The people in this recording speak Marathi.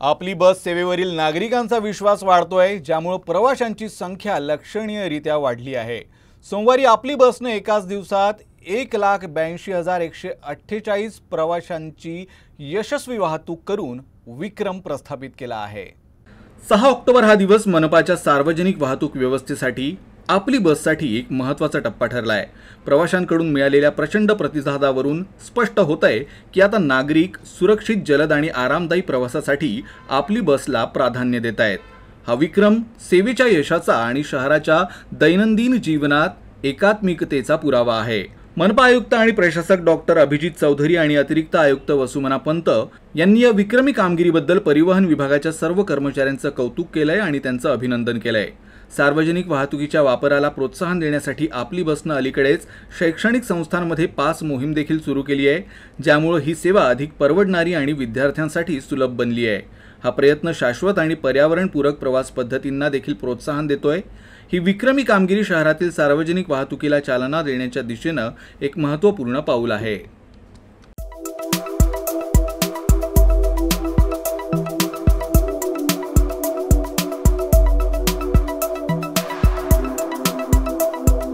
आपली बस सेवेवरील नागरिकांचा विश्वास वाढतोय, ज्यामुळे प्रवाशांची संख्या लक्षणीयरित्या वाढली आहे। सोमवारी आपली बसने एकाच दिवसात 1,82,148 प्रवाशांची यशस्वी वाहतूक करून विक्रम प्रस्थापित केला आहे। 6 ऑक्टोबर हा दिवस मनपाच्या सार्वजनिक वाहतूक व्यवस्थेसाठी आपली बससाठी एक महत्त्वाचा टप्पा ठरला आहे। प्रवाशांकडून मिळालेल्या प्रचंड प्रतिसादावरून स्पष्ट होतंय की आता नागरिक सुरक्षित, जलद आणि आरामदायी प्रवासासाठी आपली बसला प्राधान्य देत आहेत। हा विक्रम सेवेच्या यशाचा आणि शहराच्या दैनंदिन जीवनात एकात्मिकतेचा पुरावा आहे। मनपा आयुक्त आणि प्रशासक डॉक्टर अभिजित चौधरी आणि अतिरिक्त आयुक्त वसुमना पंत यांनी या विक्रमी कामगिरीबद्दल परिवहन विभागाच्या सर्व कर्मचाऱ्यांचं कौतुक केलंय आणि त्यांचं अभिनंदन केलंय। सार्वजनिक वाहतुकीच्या वापराला प्रोत्साहन देण्यासाठी आपली बसने अलीकडेच शैक्षणिक संस्थांमध्ये पास मोहीम देखील सुरू केली आहे, ज्यामुळे ही सेवा अधिक परवडणारी आणि विद्यार्थ्यांसाठी सुलभ बनली आहे। हा प्रयत्न शाश्वत आणि पर्यावरणपूरक प्रवास पद्धतींना देखील प्रोत्साहन देतोय। ही विक्रमी कामगिरी शहरातील सार्वजनिक वाहतुकीला चालना देण्याच्या दिशेने एक महत्त्वपूर्ण पाऊल आहे।